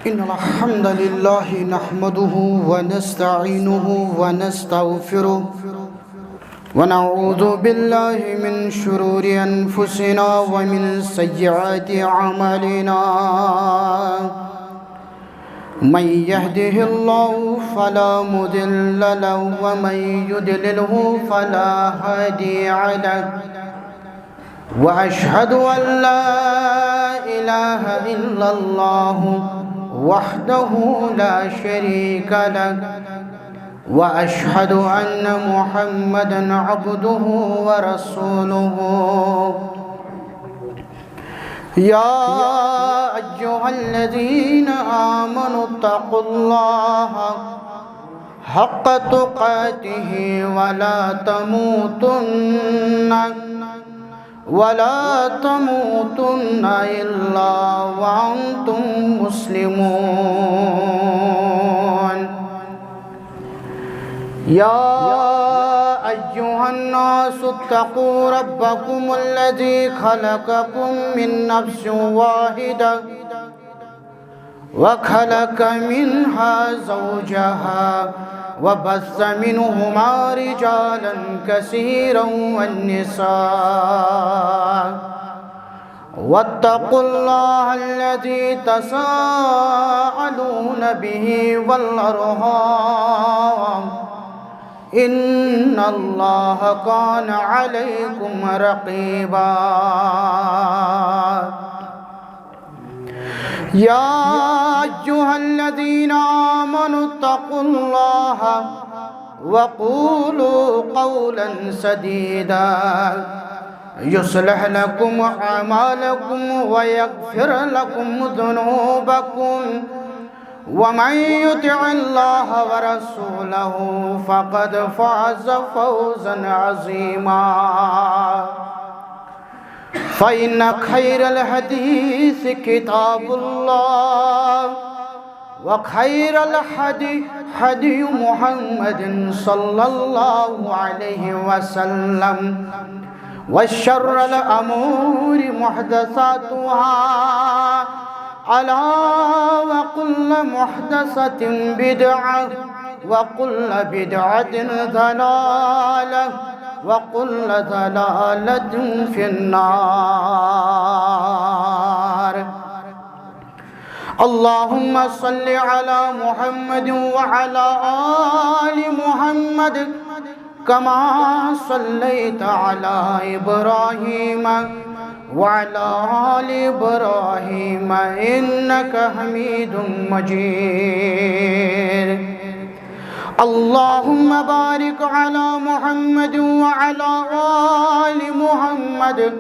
إن الحمد لله نحمده ونستعينه ونستغفره ونعوذ بالله من شرور أنفسنا ومن سيئات أعمالنا من يهده الله فلا مضل له ومن يضلله فلا هادي له وأشهد أن لا إله إلا الله وحده لا شريك له وأشهد أن محمدا عبده ورسوله يا أيها الذين آمنوا اتقوا الله حق تقاته ولا تموتن إلا وأنتم مسلمون يا أيها الناس اتقوا ربكم الذي خلقكم من نفس واحدة وخلق منها زوجها وبث منهما رجالا كثيرا والنساء واتقوا الله الذي تساءلون به والأرحام إن الله كان عليكم رقيبا يا أيها الذين آمنوا اتقوا الله وقولوا قولا سديدا يصلح لكم أعمالكم ويغفر لكم ذنوبكم ومن يطع الله ورسوله فقد فاز فوزا عظيما فإن خير الحديث كتاب الله وخير الحديث هدي محمد صلى الله عليه وسلم وشر الأمور محدثاتها ألا وكل محدثة بدعة وكل بدعة ضلالة وكل ضلالة في النار اللهم صل على محمد وعلى آل محمد كما صليت على إبراهيم وعلى آل إبراهيم إنك حميد مجيد اللهم بارك على محمد وعلى آل محمد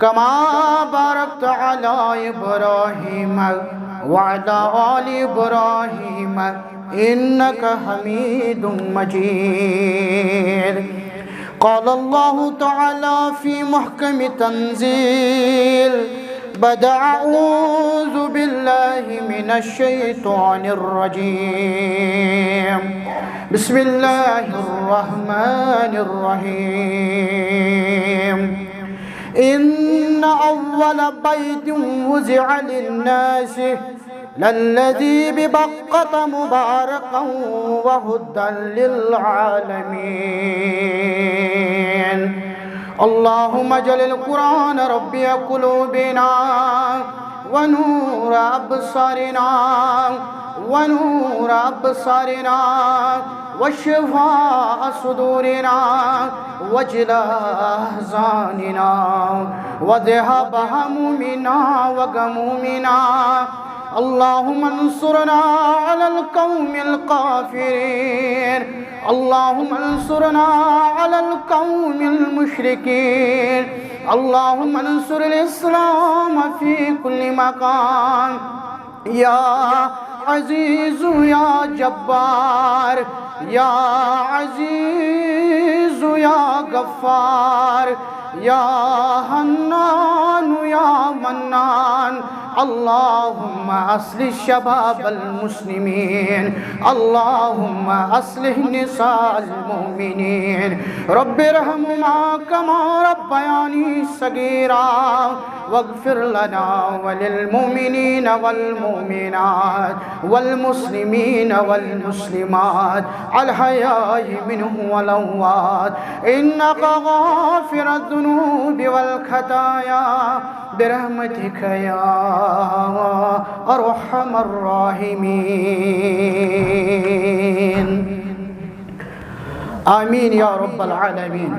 كما باركت على إبراهيم وعلى آل إبراهيم إنك حميد مجيد قال الله تعالى في محكم تنزيل بدأ أعوذ بالله من الشيطان الرجيم بسم الله الرحمن الرحيم إن أول بيت وزع للناس للذي ببقة مباركا وهدى للعالمين اللهم اجعل القرآن ربي قلوبنا ونور أبصارنا وشفاء صدورنا وجلاء أحزاننا وذهاب همومنا وغمومنا اللهم انصرنا على القوم الكافرين اللهم انصرنا على القوم المشركين اللهم انصر الإسلام في كل مكان يا عزيز يا جبار يا عزيز يا غفار يا حنان يا منان اللهم أصلح شباب المسلمين اللهم أصلح نساء المؤمنين رب ارحمهما كما ربياني صغيرا واغفر لنا وللمؤمنين والمؤمنات والمسلمين والمسلمات الحياء منهم والأموات إنك غافر الذنوب والخطايا برحمتك يا أرحم الراحمين آمین یا رب العالمین.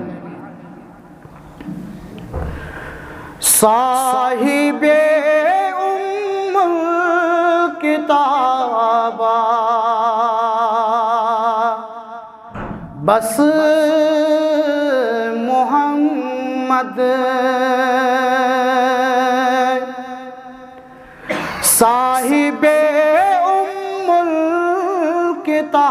صاحب ام الکتاب بس محمد، صاحب ام الکتاب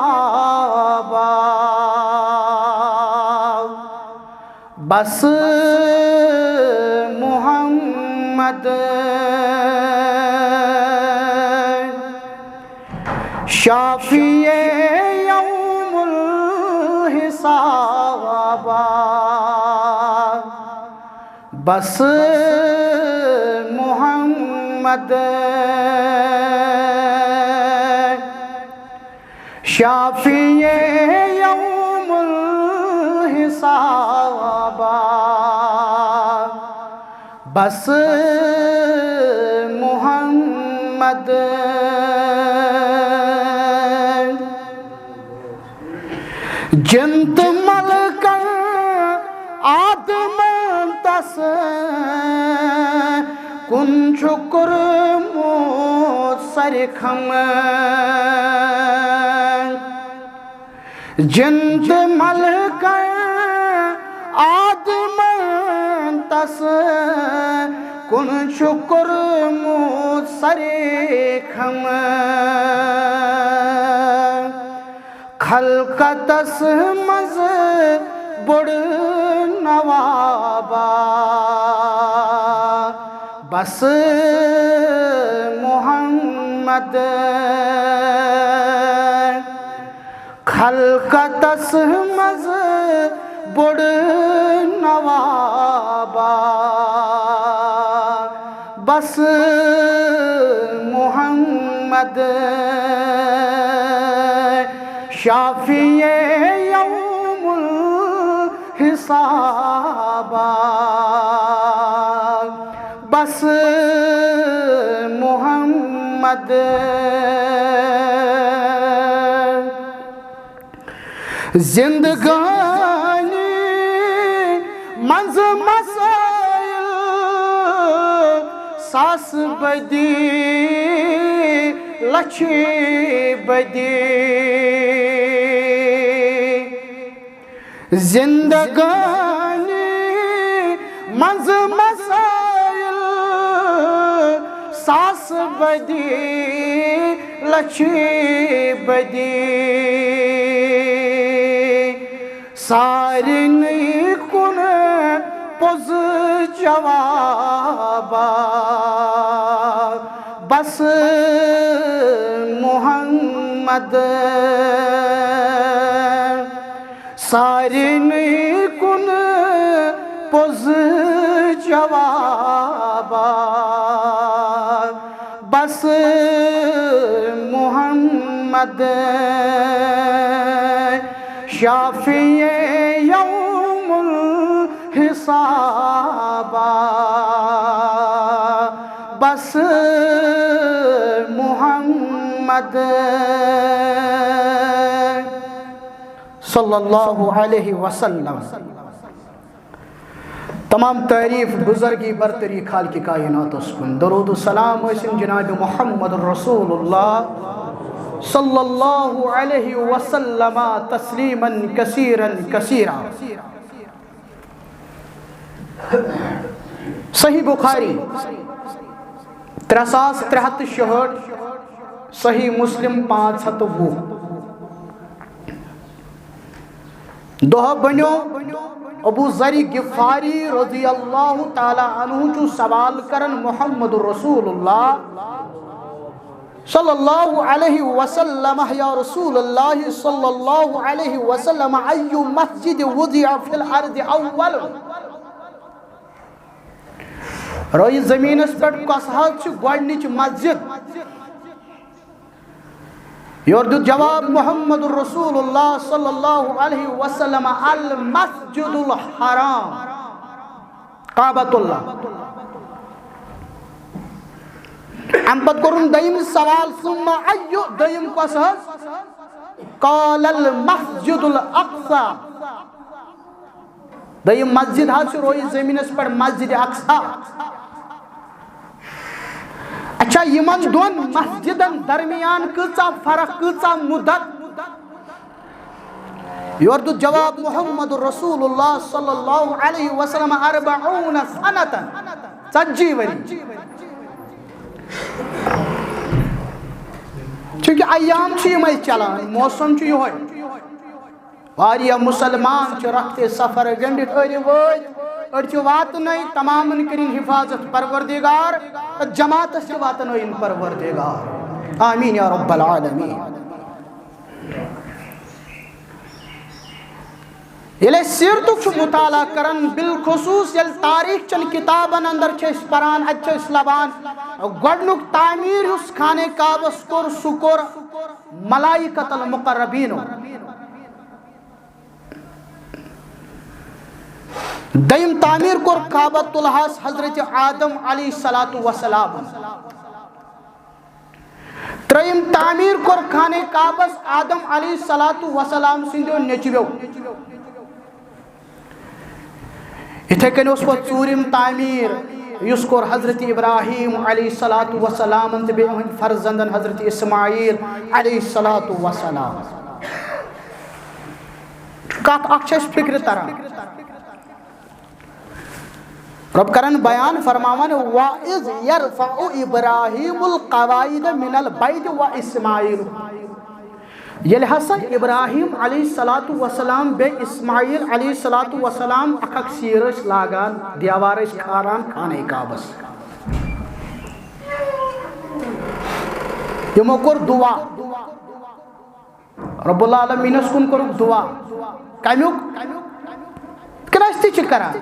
بس محمد، شافی یوم الحساب بس محمد، شافی یوم الحساب بس محمد، جنت ملک آدم تس کن شکر مو سرخم، جنت ملک آدم تس کن شکر مو سرخم، خلقتس مز بڑ نوابا بس محمد، خلقتس مز بڑ نوابا بس محمد، شافی یوم الحساب بس محمد، زندگانی منز مسائل ساس بدی لچھی بدی، زندگانی منز مسائل ساس بدی لچھی بدی، سارن کن پوز جوابا بس محمد، سارن کن پوز جوابا بس محمد، شافی یوم الحساب بس محمد، صلی اللہ علیہ وسلم. تمام تعریف بزرگی برتری خالق کائنات اسکن، درود و سلام اسم جناب محمد رسول اللہ صلی اللہ علیہ وسلم تسلیما کثیرا کثیرا. صحیح بخاری 3366، صحیح مسلم 520. دہ بنو ابو ذر غفاری رضی اللہ تعالی عنہ چو سوال کرن محمد رسول اللہ صلی اللہ علیہ وسلم، یا رسول اللہ صلی اللہ علیہ وسلم ایو مسجد وضع فی الارض اول، روی زمین اس پر کسہل چھ گوڑنچ مسجد یوردو جواب محمد رسول اللہ صلی اللہ علیہ وسلم المسجد الحرام کعبۃ اللہ. ام پت کرن دیم سوال ثم ایو دیم کسہل قال المسجد الاقصى دیم مسجد ہاتھ روئی زمین اس پر مسجد اقصی. اچھا یمن دون مسجدن درمیان کچا فرق کچا مدت یوردو جواب محمد رسول اللہ صلی اللہ علیہ وسلم 40 سنتا 40 وری. چونکہ ایام چھ یمے چلان موسم چھ یہ واریہ مسلمان چھ رکھتے سفر گنڈت اڑی وٲتۍ أڑۍ چھِ واتنٲے تمامن کٔرِنۍ حفاظت پروردگار جماعتس تہِ واتنٲیِن پروردگار آمین یا رب العالمین. ییٚلہِ أسۍ سیرتُک چھُ مطالعہ کران بالخصوص ییٚلہِ تاریخ چن کتابن اندر چھِ أسۍ پران اتہِ چھِ أسۍ لبان گۄڈنیُک تعمیٖر یُس خانہ کعبس کوٚر سُہ کوٚر ملائکۃ المقربیٖنو. دیم تعمیر کور کعبۃ اللہ حضرت آدم علیہ الصلوۃ والسلام. تریم تعمیر کور خانہ کعبس آدم علیہ الصلوۃ والسلام سندیو نیچویو. اتھے کن اس پت ژوٗرِم تعمیر یُس کور حضرت ابراہیم علیہ الصلوۃ والسلام تہٕ بیٚیہِ یِہنٛدۍ فرزندن حضرت اسماعیل علیہ الصلوۃ والسلام. کتھ اکھ چھِ اَسہِ فکرِ تران رب کرن بیان فرماون وَإِذْ يَرْفَعُ إِبْرَاهِيمُ الْقَوَاعِدَ مِنَ الْبَيْتِ وَإِسْمَاعِيلُ. ییٚلہِ ہسا ابراہیم علیہ الصلوۃ والسلام بیٚیہِ اسماعیل علیہ الصلوۃ والسلام اکھ اکھ سیر ٲسۍ لاگان دیوار ٲسۍ کھاران خانہ کعبس یِمو کوٚر دعا رب العالمینس کُن کوٚرُکھ دعا کمیُک کِنہٕ أسۍ تہِ چھِ کران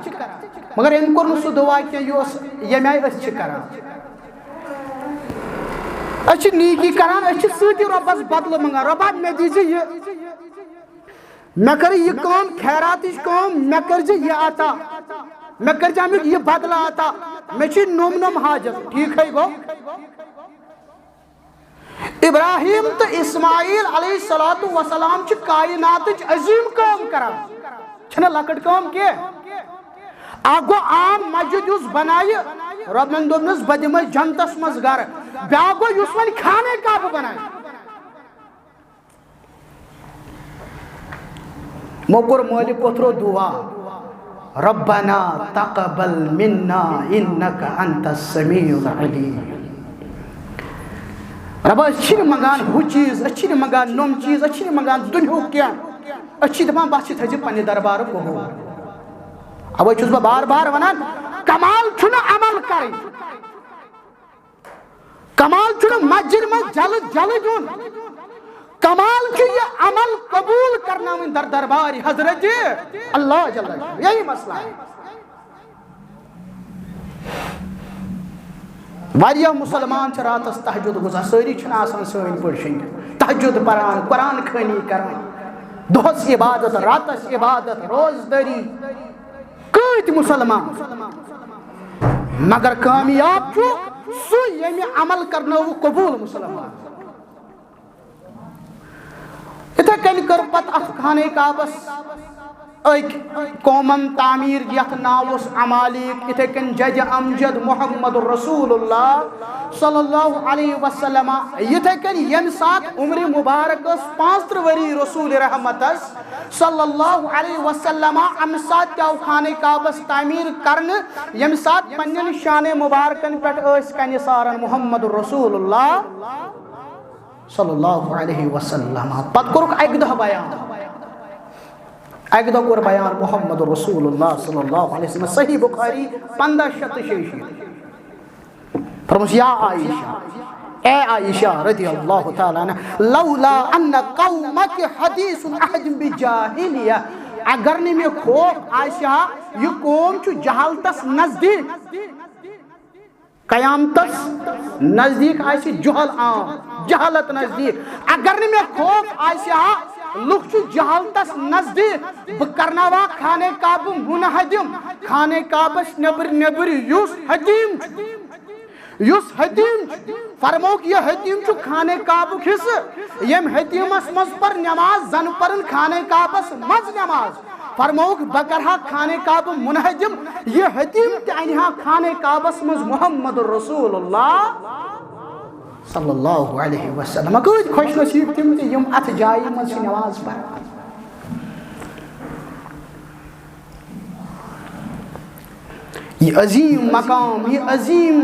مگر أمۍ کوٚر نہٕ سُہ دعا کینٛہہ یُس ییٚمہِ آیہِ أسۍ چھِ کران. أسۍ چھِ نیکی کران أسۍ چھِ سۭتی رۄبس بدلہٕ منٛگان رۄبا مےٚ دیٖزِ یہِ مےٚ کٔرِ یہِ کٲم خیراتٕچ کٲم مےٚ کٔرزِ یہِ عطا مےٚ کٔرزِ امیُک یہِ بدلہٕ عطا مےٚ چھِ نوٚم نوٚم حاجت. ٹھیٖکھٕے گوٚو ابراہیم تہٕ اسماعیل علیہ الصلوۃ والسلام چھِ کائناتٕچ عظیٖم کٲم کران چھنہٕ لۄکٕٹ کٲم کینٛہہ. اکھ گوٚو عام مسجد یُس بنایہِ رۄبن دوٚپنس بہٕ دِمے جنتس منٛز گرٕ. بیٛاکھ گوٚو یُس وۄنۍ خانہ کعبہٕ بنایہِ. یِمو کوٚر مٲلہِ پوٚتھرو دعا ربنا تقبل منا انك انت السميع العليم. ربا أسۍ چھِنہٕ منٛگان ہُہ چیٖز أسۍ چھِنہٕ منٛگان نوٚم چیٖز أسۍ چھِنہٕ منٛگان دُنیہُک کینٛہہ أسۍ چھِ دپان بس یہِ تھٲیزِ پننہِ دربارٕ قبوٗل. اوے چھُس بہٕ بار بار ونان کمال چھُنہٕ عمل کرٕنۍ کمال چھُنہٕ مسجد منٛز جلہٕ جلہٕ دیُن کمال چھُ یہِ عمل قبوٗل کرناوٕنۍ در دربار حضرت اللہ جل یہی مسئلہ ہے. واریاہ مسلمان چھِ راتس تہجد گزار سٲری چھِنہٕ آسان سٲنۍ پٲٹھۍ شٔنگِتھ تہجد پران قرآن خوٲنی کران دۄہس عبادت راتس عبادت روزدٲری کۭتۍ مسلمان مگر کامیاب چھُ سُہ ییٚمہِ عمل کرنٲوُکھ قبوٗل مسلمان. یِتھے کٔنۍ کٔر پتہٕ اتھ خانہ کعبس أکۍ قومن تعمیٖر یتھ ناو اوس عمالیق. یِتھے کٔنۍ جج امجد محمد رسول اللہ صلی اللہ علیہ وسلم. یِتھے کٔنۍ ییٚمہِ ساتہٕ عمرِ مبارک ٲس 35 ؤری رسول رحمتس صلی اللہ علیہ وسلم امہِ ساتہٕ تہِ آو خانہ کعبس تعمیٖر کرنہٕ ییٚمہِ ساتہٕ پننٮ۪ن شانہ مبارکن پٮ۪ٹھ ٲسۍ کنہِ ساران محمد رسول اللہ صلی اللہ علیہ وسلم. پتہٕ کوٚرُکھ اکہِ دۄہ بیان اکہِ دۄہ کوٚر بیان محمد رسول اللہ صلی اللہ علیہ وسلم صحیح بخاری 1566 فرموس یا عائشہ اے عائشہ رضی اللہ تعالیٰ عنہ لولا ان قومک حدیث عہد بجاہلیہ اگر نہٕ مےٚ خوف عائشہ یہِ قوم چھُ جہالتس نزدیٖک قیامتس نزدیک آسی جہل عام جہالت نزدیک اگر نہ میں خوف آسی ہا لوگ چھو جہالتس نزدیک بکرناوا خانے کعبہ منہدم خانے کعبس نبر نبر یوس حتیم فرموک یہ حتیم چھو خانے کعبہ حصہ یم حتیمس مز پر نماز زن پرن خانے کعبس مز نماز فرموک بکرہا خانے کعبہ منہدم یہ حتیم تعنیہا خانے کعبس مز محمد رسول اللہ صلی اللہ علیہ وسلم کوئی خوش نصیب تم تی یم ات جائی مز نماز پر یہ عظیم مقام یہ عظیم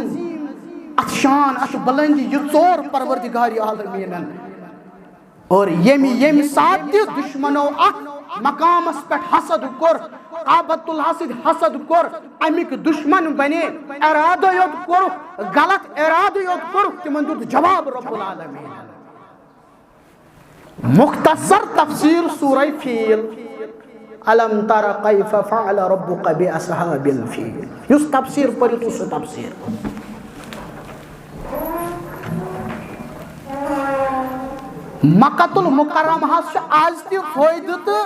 ات شان ات بلندی یہ ژور پروردگار عالمین اور یمی ساتھ دشمنو اک مقامس پہ حسد کور کعبۃ اللہ سے حسد کور امیک دشمن بنے ارادہ یوت کور غلط ارادہ یوت کور تمن دیت جواب رب العالمین مختصر تفسیر سورہ فیل علم تر کیف فعل ربک باصحاب الفیل یس تفسیر پڑھو سو تفسیر مکۃ المکرمہ سے آج تی فائدہ تو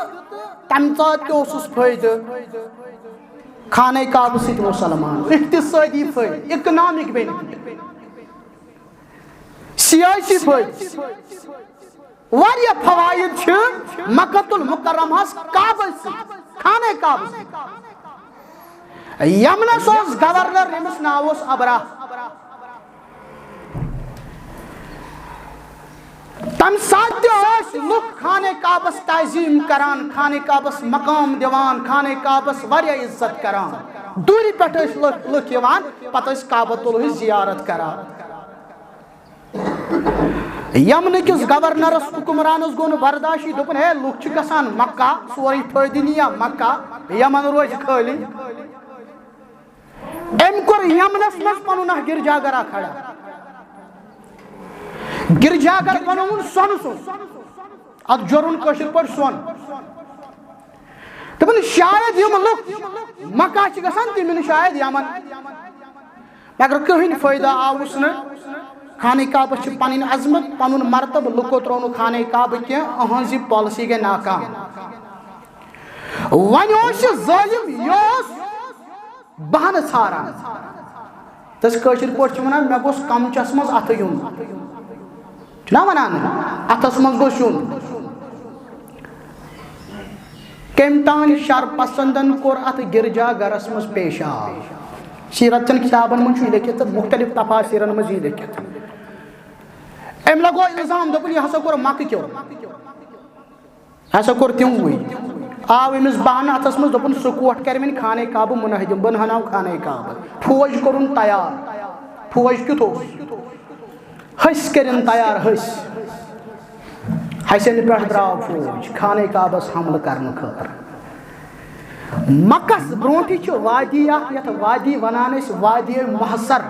تم سات اس فائدہ خانہ کعبہ ست مسلمان اقتصادی فائدہ اکنامک بینفٹ سیاسی فائدہ واریہ فوائد چھ مکۃ المکرمہ کعبہ خانہ کعبہ یمنس اوس گورنر یمس ناو اوس ابرہ تم ساتھ لوگ خانے کعبس تعظیم کران خانے کعبس مقام دیوان خانے کعبس واریاہ عزت کران دوری پٹھ لوگ یوان پتہ کعبۃ اللہ زیارت کران یمن کس گورنرس حکمرانس گو برداشی دپن ہے لوگ چھ گژھان مکہ سوری فائدہ نیا مکہ یمن روز خالی ام کور یمنس مز پنن گرجا گرا کھڑا گرجا گھر بنون سون ات جرون کشر پہ سون دپن شاید یم لوگ مکہ چھ گژھان تم شاید یمن مگر کہین فائدہ آوس نا خانہ کعبہ چھ پنن عظمت پنن مرتبہ لکو ترون خانہ کعبہ کی اہنزی پالسی گئی ناکام ون ظالم یہ بہانہ ژھاران تس کشر پہ ونان مے گوس کمچس مز اتھ یون چھنا ونان اتھس مز گوس یون کم تان شر پسندن کور ات گرجا گرس مز پیشاب سیرت چن کتابن من چھ لکھت مختلف تفاسیرن مز یہ لکھت ام لگو الزام دپن یہ ہسا کور مکہ کیو ہسا کور تم وی آو امس بہانہ اتھس مز دپن سکوٹ کر من خانہ کعبہ منہدم بن ہناو خانہ کعبہ فوج کرن تیار فوج کیت ہس کرن تیار ہس حسن پہ درو فوج خانہ کعبس حملہ کرنے خاطر مکس برونٹھی چھ وادی یت وادی ونان وادی محصر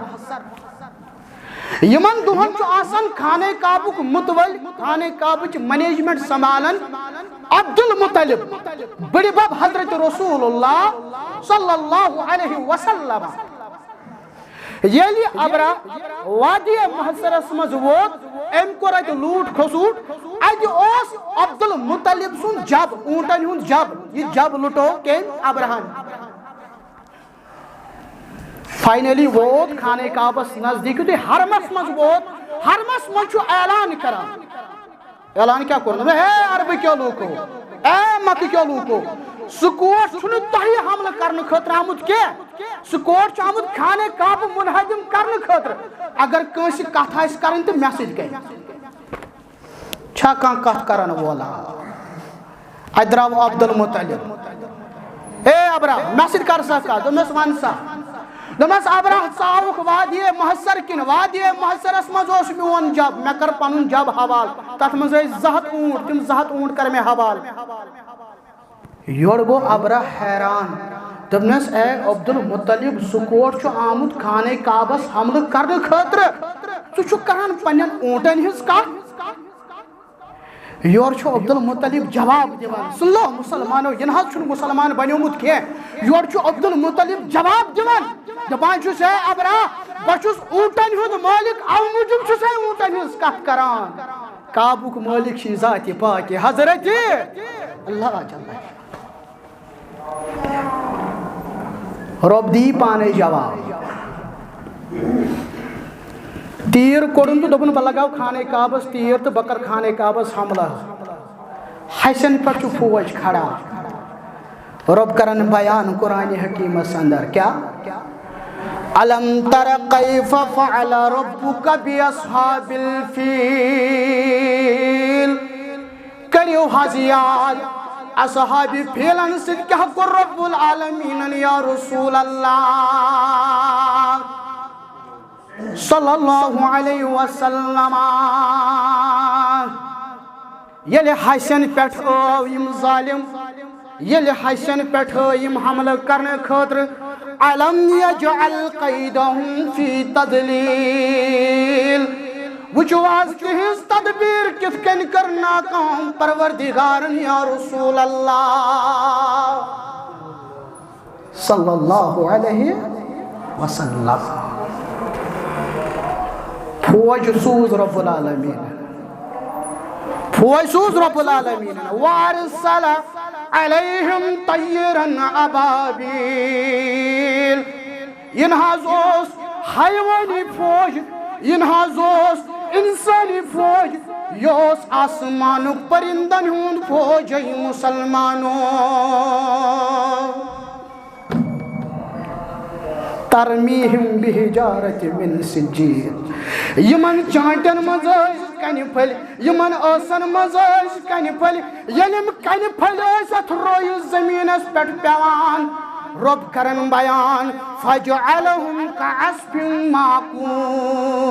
یمن دہن چھ آسان خانہ کعبہ متول خانہ کعبہ مینجمنٹ سنبھالن عبد المطلب بڑی بب حضرت رسول اللہ صلی اللہ علیہ وسلم یلی ابرا وادی محصرس مز ووت ام کور ات لوٹ کھسوٹ ات اوس عبد المطلب سن جب اونٹن ہند جب یہ جب لٹو کم ابراہن فائنلی ووت خانہ کعبس نزدیک تو حرمس مز ووت حرمس مز چھو اعلان کران اعلان کیا کرنا ہے عرب کیوں لوکو اے مکہ کیوں لوکو سکوٹ چھنو تہی حملہ کرنے خاطر آمد کیا سکوٹ چھ آمد خانہ کعبہ منہدم کرنے خاطر اگر کنسی کتھ آس کرن تو مے سۭتۍ گٔے چھا کانٛہہ کتھ کرن وولا اتہِ درٛاو عبد المطلب اے ابرا مے سۭتۍ کر سا کتھ دوٚپمس ون سا دوٚپمس ابرا ژٕ آوُکھ وادی محصر کن وادی محصرس مز اوس میون جب مے کر پنن جب حوال تتھ مز ٲسۍ 200 اونٹ تم 200 اونٹ کر مے حوال یور گو ابرا حیران دپنس اے عبد المطلب سکوٹ چھ آمد خانہ کعبس حملہ کرنے خاطر ژٕ چھُکھ کران پنن اونٹن ہنز کتھ یور چھو عبد المطلب جواب دیوان سن لو مسلمانو یہ نہ چھن مسلمان بنیومت کی یور چھو عبد المطلب جواب دیوان دپان چھس ہے ابرا بچس اونٹن ہند مالک او موجب چھس ہے اونٹن ہنز کت کران کعبک مالک چھ ذات پاک حضرت اللہ جل رب دی پانے جواب تیر کوڑن تو دبن بلگاو خانے کعبس تیر تو بکر خانے کعبس حملہ حسن پر چو فوج کھڑا رب کرن بیان قرآن حکیم اندر کیا علم تر کیف فعل ربک باصحاب الفیل کریو حضیات اصحاب فیلن سے کیا کر رب العالمین یا رسول اللہ صلی اللہ علیہ وسلم یل حسن پٹھ یم ظالم یل حسن پٹھ یم حملہ کرنے خاطر علم یجعل قیدہم فی تضلیل وچواز تہنز تدبیر کت کن کرنا کام پروردگارن یا رسول اللہ صلی اللہ علیہ وسلم فوج سوز رب العالمین فوج سوز رب العالمین وارسل علیہم طیرن ابابیل انہاز اوس حیوانی فوج انہاز اوس انسانی فوج یوس آسمانک پرندن ہون فوج مسلمانوں ترمیہم بحجارت من سجیل یمن چانٹن مزاج کن پھل یمن آسن مزاج کن پھل یلم کن پھل ست روی زمین اس پٹ پیوان رب کرن بیان فجعلہم کعصف معقول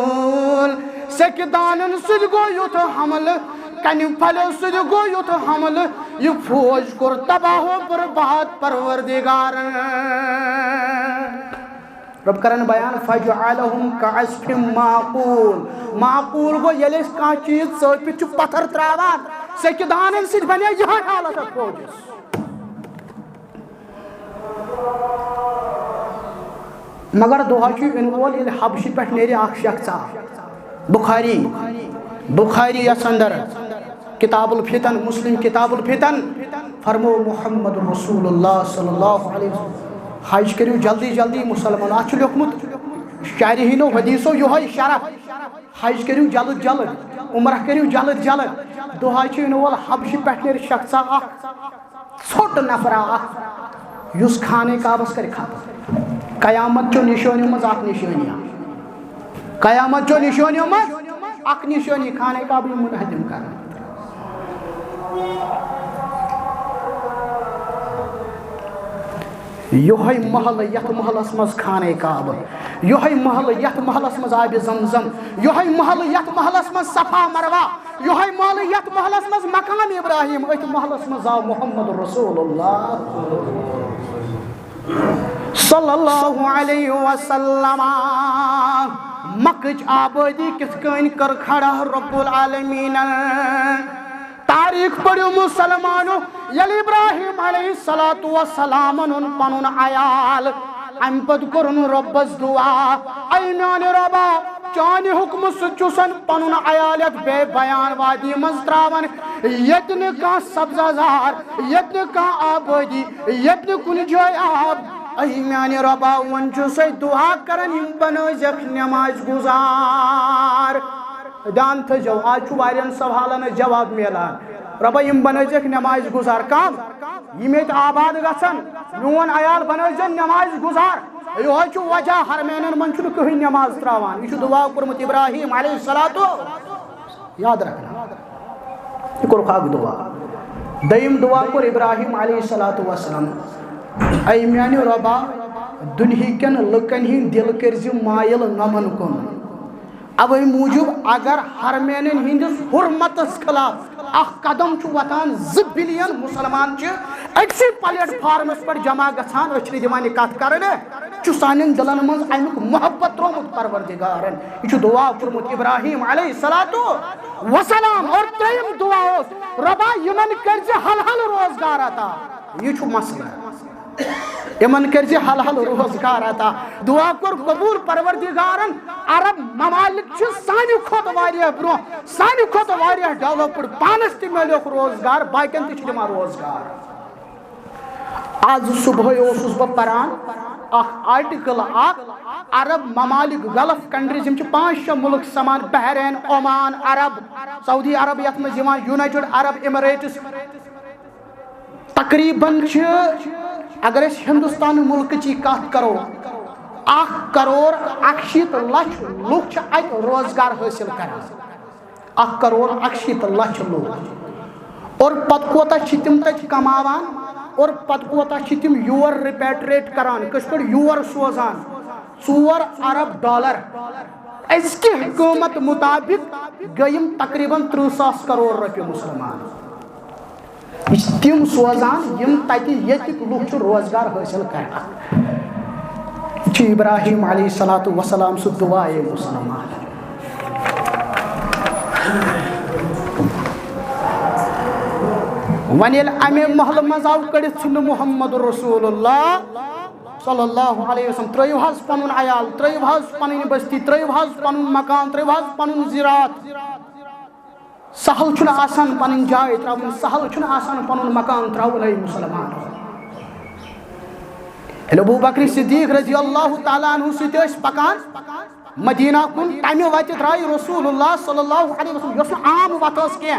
سکدانن سد گو یوت حمل کن پھل سد گو یوت حمل یہ فوج کر تباہ برباد پروردگارن رب کرن بیان فجعلہم کعصف معقول معقول گو یلیس کان چیز سوچ پچ پتھر تراوان سکدانن سد بنیا یہ حالت فوجس مگر دعا چھ انول یل حبشی پہ نیری اخ شخصا بخاری اس اندر کتاب الفتن مسلم کتاب الفتن فرمو محمد رسول اللہ صلی اللہ علیہ وسلم حج کریو جلدی جلدی مسلمان آچھ لکمت شارحینو حدیثو یہ شرح حج کریو جلد جلد عمرہ کریو جلد جلد دعا چھ انول حبشی پہ نیری شخصا اخ ژھوٹ نفرا اخ یس خانے کعبس کر کھاتا قیامت چو نشانیوں مز اک نشانی قیامت چو نشانیوں مز اک نشانی خانے کعبہ منہدم کرنا یوہی محل یت محلس مز خانے کعبہ یوہی محل یت محلس مز آب زمزم یوہی محل یت محلس مز صفا مروہ یوہی محل یت محلس مز مقام ابراہیم ات محلس مز آو محمد رسول اللہ صلی اللہ علیہ وسلم مکج آبادی کس کن کر کھڑا رب العالمین تاریخ پڑھو مسلمانو یل ابراہیم علیہ السلام ان پنن عیال ام پت کرن ربس دعا اے میان ربا چانہ حکم سچسن پنن عیالت بے بیان وادی مزتراون یتن کا سبزہ زار یتن کا آبادی یتن کن جائے آب اے میان ربا ونچو سے دعا کرن یم بنوزک نماز گزار دان تھا جو آج چھو وارین سوالن جواب میلان ربا یم بنوزک نماز گزار کام یمیت آباد گسن میون عیال بنوزن نماز گزار یہ چھو وجہ حرمینن من چھو کہیں نماز تراوان یہ دعا کرمت ابراہیم علیہ السلام یاد رکھنا یہ کر خاک دعا دیم دعا کر ابراہیم علیہ السلام اے میانی ربا دنہی کن لکن ہی دل کرزی مائل نمن کن اوے موجود اگر حرمینن ہندس حرمتس خلاف اخ قدم چھو وطان 2 بلین مسلمان چھ اکسی پلیٹ فارمس پر جمع گھان اچھنی دیوانی کات کرنے چھ سانن دلن منز امیک محبت رومت پروردگارن یہ دعا کرمت ابراہیم علیہ السلام وسلام اور تریم دعا ربا یمن کرزِ حل حل روزگار عطا یہ چھو مسئلہ یمن کرزِ حل حل روزگار عطا دعا کور قبول پروردگارن عرب ممالک چھ سانی کھوت واریاہ برو سانی کھوت واریاہ ڈیولپڈ پانس تہ ملیوک روزگار باقین تہ چھ دِوان روزگار آج صبح اوسُس بہ پران آرٹیکل عرب ممالک گلف کنٹریز ہم 5-6 ملک سمان بحرین عمان عرب سعودی عرب یت مز یونائٹڈ عرب ایمریٹس تقریباً اگر اس ہندوستان ملک چی کت کرو 1,61,00,000 لوگ ات روزگار حاصل کران 1,61,00,000 لوگ اور پت کوتا تم تت کماوان اور پت کوتا تم یور ریپیٹریٹ کران کس پہ یور سوزان $4 ارب اس کی حکومت مطابق گئیم تقریباً 30,000 کروڑ روپیہ مسلمان تم سوزان یم تک یت لوگ روزگار حاصل کران ابراہیم علیہ السلام سہ دعائے مسلمان ون امہ محل مز آو کڑت محمد رسول اللہ صلی اللہ علیہ وسلم ترو حظ پن عیال ترو حظ پن بستی ترو حظ پن مکان ترو حظ پن زراعت سہل چھُنہ آسان پن جائے تراؤن سہل چھُنہ آسان پن مکان تراؤن اے مسلمان ابو بکر صدیق رضی اللہ تعالیٰ عنہ ست پکان مدینہ کن تمہ وتہ درائے رسول اللہ صلی اللہ علیہ وسلم یس عام وت کی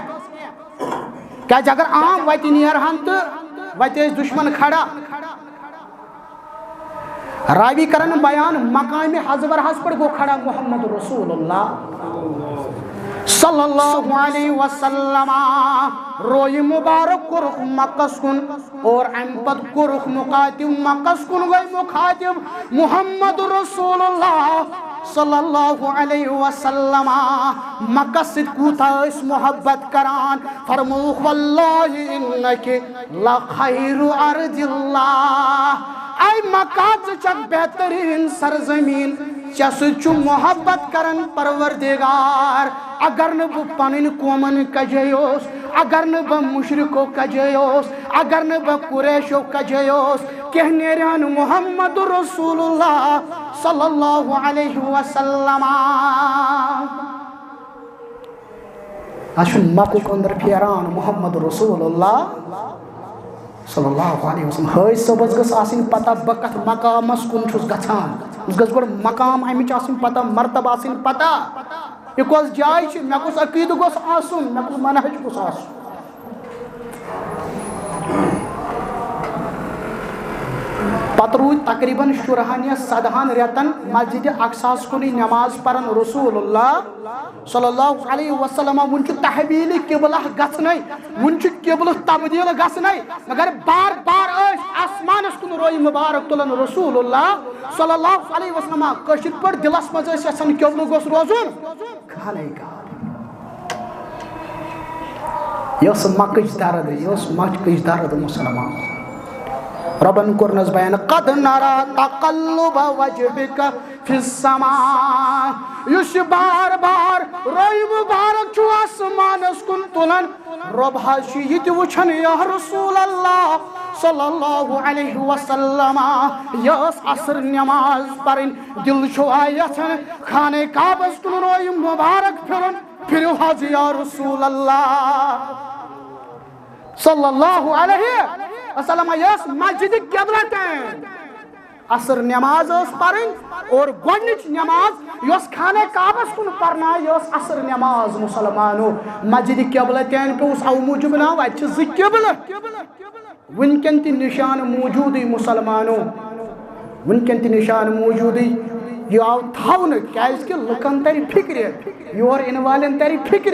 کیازِ اگر عام وتہ نیرہن تو وتہ دشمن کھڑا راوی کرن بیان مقام حضور حس پر گو کھڑا محمد رسول اللہ صلی اللہ علیہ وسلم روی مبارک کرخ مکس کن اور ام پت کرخ مقاتب مکس کن گئی مخاطب محمد رسول اللہ صلی اللہ علیہ وسلم مکس کوتا اس محبت کران فرموخ واللہ انک لخیر ارض اللہ اے مکہ چک بہترین سرزمین چسچو محبت کرن پروردگار اگر نہ بہ پنن قومن کجیوس اگر نہ بہ مشرکو کجیوس اگر نہ بہ قریشو کجیوس کہ نیران محمد رسول اللہ صلی اللہ علیہ وسلم اشن مکو اندر پھیران محمد رسول اللہ صلی اللہ علیہ وسلم ہائی صبس گس آسن پتہ بکت مقامس کن چھس گژھان گس گۄڈٕ مقام امچ آسن پتہ مرتبہ آسن پتہ یہ کس جائے چھ مے کس عقید گوس آسن مے کس منہج گوس آسن پتہ روٗدۍ تقریباً 16 یا 17 رٮ۪تن مسجد اقصاس کُنٕے نماز پران رسول اللہ صلی اللہ علیہ وسلم ون چھ تحویل قبلہ گژھنے ون چھ قبلہ تبدیل گژھنے مگر بار بار آسمانس کن روی مبارک تلن رسول اللہ صلی اللہ علیہ وسلم کشر پہ دلس مز یسان قبلہ گوس روزن خانہ کعبہ یہ مکچ درد یہ مکچ درد مسلمان ربن کرنس بیان قد نرى تقلب وجهك في السماء یس بار بار روی مبارک چھ آسمانس کن تلن رب حظ یہ وچھن یا رسول اللہ صلی اللہ علیہ وسلم یس عصر نماز پرن دل چھ یژھان خانہ کعبس کن روی مبارک پھرن پھرو حظ یا رسول اللہ صلی اللہ علیہ وسلم یس مسجد قبلتین عصر نماز اس پرن اور گۄڈنِچ نماز یس خانہ کعبس کن پرنا یس عصر نماز مسلمانو مسجد قبلتین پہ اس او موجود ناو اتھ زٕ قبلہ ونکن تہ نشان موجود مسلمانو ونکن تہ نشان موجود یہ آو تھاون کیاز کہ لکن تر فکر یور ان والن تر فکر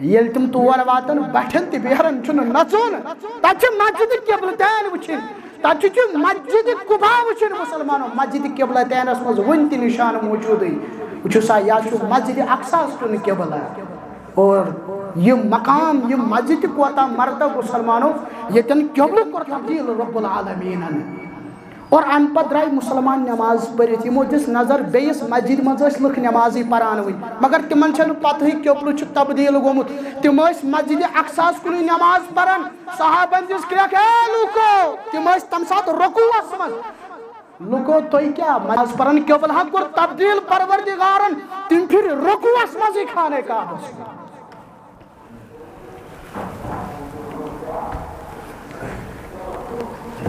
یل تم تور واتن بٹھن تہ بیہرن چھن نژن تتھ مسجد قبلتین وچھن تتھ مسجد قباء وچھن مسلمانو مسجد قبلتینس مز ون تہ نشان موجود وچھو سا یا چھو مسجد اقصاس کن قبلہ اور یہ مقام یہ مسجد کوتا مرتب مسلمانو یتن قبلہ کور تبدیل رب العالمین اور ام پتہ درائے مسلمان نماز پرت یمو دس نظر بیس مسجد مز لکھ نمازی پران ون مگر تمن چھن پتہ کیوپل چھ تبدیل گومت تم مسجد اقصا کن نماز پران صحابن دس کرک اے لوکو تم تم سات رکوعس مز لوکو تھی کیا نماز پران کیوپل حق کور تبدیل پروردگارن تم پھر رکوعس مز خانہ کعبہ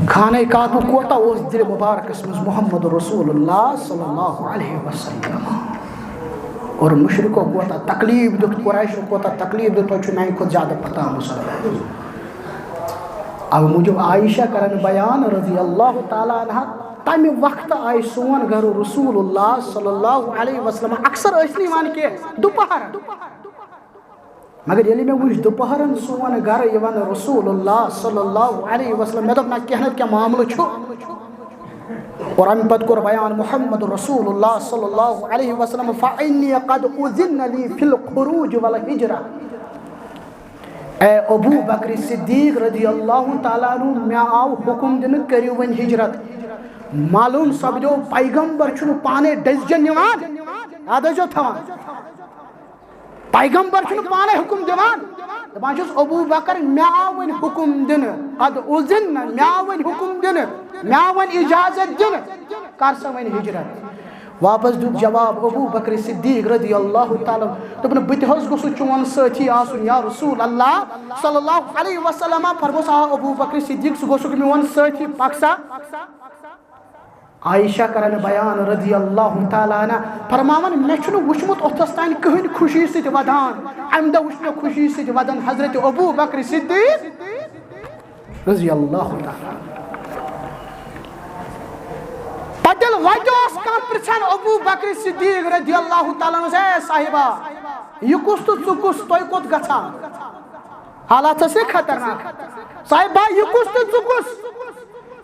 خانہ کعبہ کوتا اس دل مبارک اسم محمد رسول اللہ صلی اللہ علیہ وسلم اور مشرکوں کوتا تکلیف دیت قریشوں کوتا تکلیف دیت تو نہیں خود زیادہ پتہ مسلمان اب مجھے عائشہ کرن بیان رضی اللہ تعالیٰ عنہ تمہ وقت آئی سون گھر رسول اللہ صلی اللہ علیہ وسلم اکثر اشنی مان کے دوپہر مگر یلی میں وچ دوپہرن سون گھر یوان رسول اللہ صلی اللہ علیہ وسلم میں دپنا کہنت کیا معاملہ چھو اور ام پت کور بیان محمد رسول اللہ صلی اللہ علیہ وسلم فإنی قد اذن لی فی الخروج والہجرہ اے ابو بکر صدیق رضی اللہ تعالیٰ عنہ میں آو حکم دن کریو ون ہجرت معلوم سمجھو پیغمبر چھنو پانے ڈیسیجن نیوان یاد جو تھوان پیغمبر چھنو پانے حکم دیوان دپان چھس ابو بکر میں آون حکم دن قد اذن میں آون حکم دن میں آون اجازت دن کر سا ون ہجرت واپس دیت جواب ابو بکر صدیق رضی اللہ تعالیٰ دپن بت حظ گوسو چون ساتھی آسن یا رسول اللہ صلی اللہ علیہ وسلم فرموس ابو بکر صدیق سہ گوسو میون ساتھی پکسا عائشہ کرن بیان رضی اللہ تعالیٰ عنہ فرماون میں چھنو وچمت اوتھس تان کہن خوشی سۭتۍ ودان امہ دۄہ وچھ مےٚ خوشی سۭتۍ ودان حضرت ابو بکر صدیق رضی اللہ تعالیٰ پتل وجوس کان پرچھان ابو بکر صدیق رضی اللہ تعالیٰ عنہ اے صاحبہ یہ کس تو ژٕ کس تۄہہِ کوٚت گژھان حالات سے خطرناک صاحبہ یہ کس تو ژٕ کس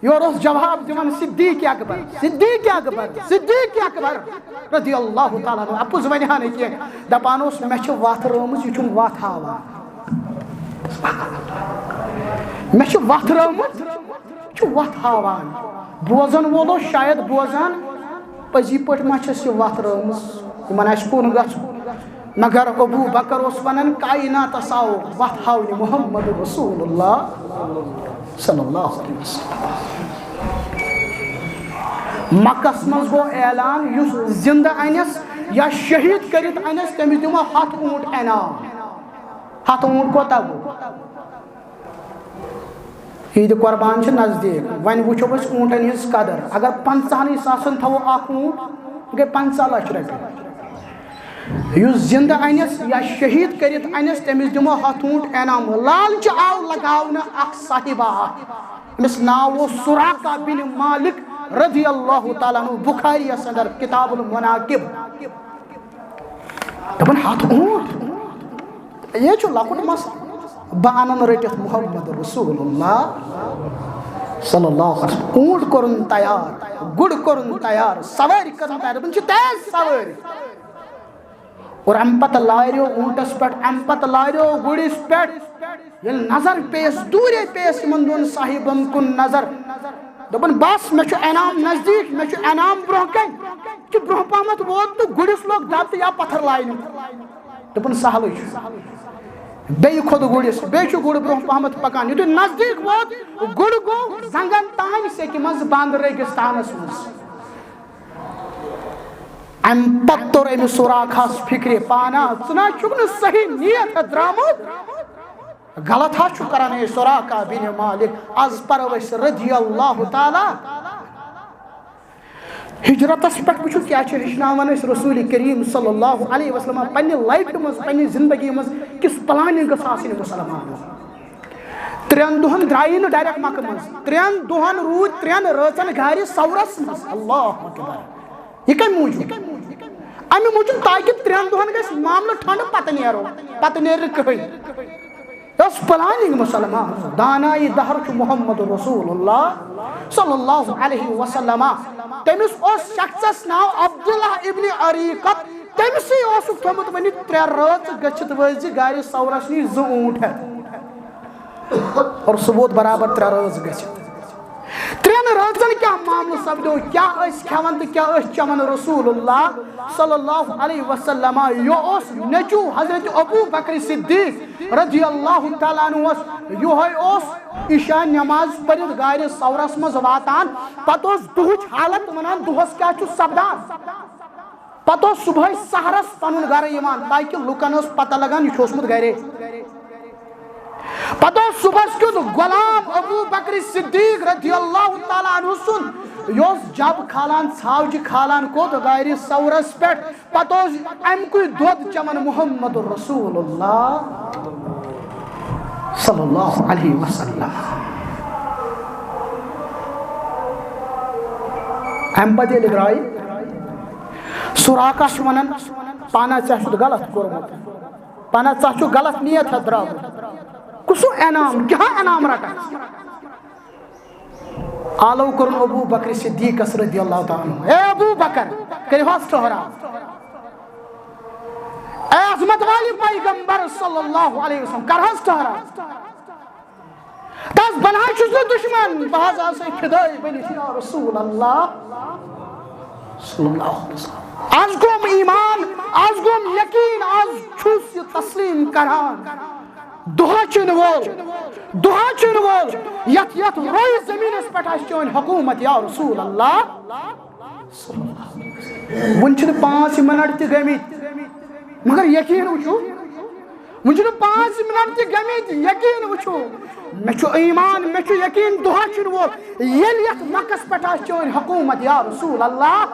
یور اس جواب دیوان صدیق اکبر صدیق اکبر صدیق اکبر رضی اللہ تعالیٰ عنہ اپوز ونیان ہے کہ دپانوس میں چھ واتھ رامس یہ چھم واتھ ہاوان میں چھ واتھ رامس چھ واتھ ہاوان بوزن وولو شاید بوزان پزی پٹ ما چھس یہ واتھ رامس یمن اس کون گژھ مگر ابو بکر اس ونن کائنات ساو واتھ ہاونی محمد رسول اللہ صلی اللہ علیہ وسلم مکس مز گو اعلان یس زندہ انس یا شہید کرت انس تمس دمو 7 اونٹ انعام 7 اونٹ کوتا گو عید قربان چھ نزدیک ون وچھو بس اونٹن ہز قدر اگر 50 ساسن تھو اخ اونٹ گے 50 لچھ رۄپیہِ یس زندہ انس یا شہید کرت انس تمس دمو 7 اونٹ انعام لالچ آو لگاون اخ صاحبہ مس ناو سراقہ بن مالک رضی اللہ تعالیٰ عنہ بخاری اندر کتاب المناقب دپن 7 اونٹ یہ چھو لکٹ مس بانن رٹت محمد رسول اللہ صلی اللہ علیہ وسلم اونٹ کرن تیار گڑ کرن تیار سواری کرن تیار دپن چھ تیز سواری اور ام پتہ لایرو اونٹس پٹ ام پتہ لایرو گڑس پٹ یل نظر پیس دورے پیس یمن دون صاحبن کن نظر دپن بس میں چھو انعام نزدیک میں چھو انعام برہ کن کہ برہ پامت ووت تو گڑس لوگ دب یا پتھر لائن دپن سہل بی خود گڑس بی چھو گڑ برہ پامت پکان یہ نزدیک ووت گڑ گو زنگن تان سیک مز باند ریگستانس مز ام پتر ام سوراخس فکر پانا ثنا چھکن صحیح نیت درامت غلط ہا چھو کران سراقہ بن مالک از پروش رضی اللہ تعالی ہجرتس پٹ وچھو کیا چھ ہچناوان اس رسول کریم صلی اللہ علیہ وسلم پنہ لائف مز پنہ زندگی مز کس پلاننگ آسن مسلمان 3 دہن درائن ڈائریکٹ مکہ مز 3 دہن رود 3 رچن گھر سورس مز اللہ اکبر یہ کم موجود امی موجود تاکہ 3 دہن گھس معاملہ ٹھنڈ پتہ نیرو پتہ نیر کہیں اس پلاننگ مسلمان دانائی دہر چھ محمد رسول اللہ صلی اللہ علیہ وسلم تمس اس شخصس ناو عبداللہ ابن عریقت تمسی اسک تھومت ونی 3 رات گچھت وزی گاڑی سورس نی 2 اونٹ ہے اور ثبوت برابر 3 رات گچھت ترین رٲژن کیا معاملہٕ سپدو کیا کھٮ۪وان تہٕ کیا چٮ۪وان رسول اللہ صلی اللہ علیہ وسلم یہ اوس نیچو حضرت ابو بکر صدیق رضی اللہ تعالیٰ عنہ یہ اوس عشاء نماز پرت گاڑِ سورس مز واتان پتہٕ اوس دُہٕچ حالت ونان دۄہس کیا چھُ سپدان پتہٕ اوس صبحٲے سحرس پنُن گرٕ یِوان تاکہِ لُکن ٲس پتہ لگان یہِ چھُ اوسمُت گرے پتہ اوس صبحس کیُتھ غلام ابو بکر صدیق رضی اللہ تعالیٰ عنہ سُنٛد یہِ اوس جب کھالان ژھاوجہِ کھالان کوٚت گاڑِ سورس پٮ۪ٹھ پتہٕ اوس اَمکُے دۄد چٮ۪وان محمد رسول اللہ صلی اللہ علیہ وسلم اَمہِ پتہٕ ییٚلہِ درٛاے سُراقہ چھُ وَنان پانا ژےٚ چھُتھ غلط کوٚرمُت پانا ژےٚ چھُ غلط نیت ہٮ۪تھ درٛامُت کُسو انعام کیا انعام رٹان آلو کرن ابو بکر صدیقس رضی اللہ تعالیٰ عنہ اے ابو بکر کریوس ٹھہرا اے عظمت والی پیغمبر صلی اللہ علیہ وسلم کرہس ٹھہرا تس بنائی چھُس نہٕ دشمن بہٕ حظ آسے فِدٲے بٔنِتھ یا رسول اللہ صلی اللہ علیہ وسلم آز گوم ایمان آز گوم یقین آز چھُس یہِ تسلیم کران دُہا چھُنہٕ وول یتھ روی زمینس پٮ۪ٹھ آسہِ چٲنۍ حکوٗمت یا رسول اللہ وُنہِ چھِنہٕ 5 منٹ تہِ گٔمٕتۍ مگر یقین وٕچھو وُنہِ چھِنہٕ 5 منٹ تہِ گٔمٕتۍ یقین وٕچھو مےٚ چھُ ایمان مےٚ چھُ یقین دُہا چھُنہٕ وول ییٚلہِ یتھ مکس پٮ۪ٹھ آسہِ چٲنۍ حکوٗمت یا رسول اللہ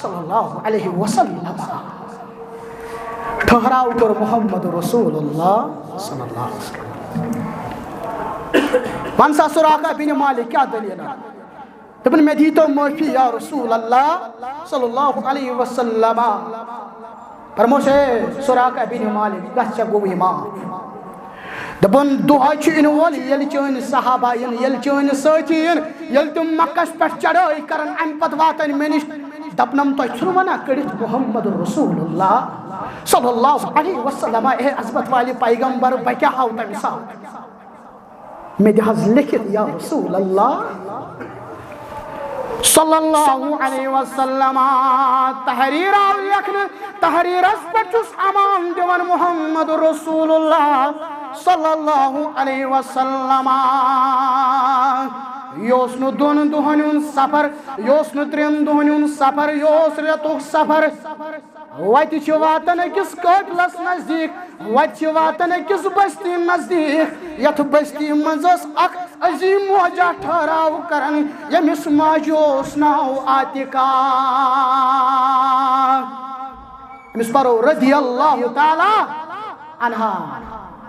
صلی اللہ علیہ وسلم ٹھہراو کر محمد رسول اللہ صلی اللہ علیہ وسلم ون سا سراقہ بن مالک کیا دلیل دپن مے دیتو معافی یا رسول اللہ صلی اللہ علیہ وسلم فرموش ہے سراقہ بن مالک گژھ گوٚوٕے معاف دپن دُہا چھُ یِنہٕ وول ییٚلہِ چٲنۍ صحابہ یِن ییٚلہِ چٲنۍ سٲتھی یِن ییٚلہِ تِم مکس پٮ۪ٹھ چڑٲے کرن امہِ پتہٕ واتن مےٚ نِش دپنم تۄہہِ چھُنہٕ ونان کٔڑِتھ محمد رسول اللہ صلی اللہ علیہ وسلم اے عظمت والی پیغمبر بہ کیا ہاو تمہِ ساتہٕ مےٚ دِ حظ لیکھِتھ یا رسول اللہ صلی اللہ علیہ وسلم تحریر آو لیکھنہٕ تحریرس پٮ۪ٹھ چھُس امان دِوان محمد رسول اللہ صلی اللہ علیہ وسلم یہ اوس نہٕ 2 دۄہن ہُنٛد سفر یہ اوس نہٕ 3 دۄہن ہُنٛد سفر یہ اوس رٮ۪تُک سفر وتہِ چھِ واتان أکِس قٲفلس نزدیٖک وتہِ چھِ واتان أکِس بستی نزدیٖک یتھ بستی منٛز ٲس اکھ عظیٖم موجا ٹھہراو کران ییٚمِس ماجہِ اوس ناو عاتِقہ أمِس پرو رضی اللہ تعالیٰ عنہا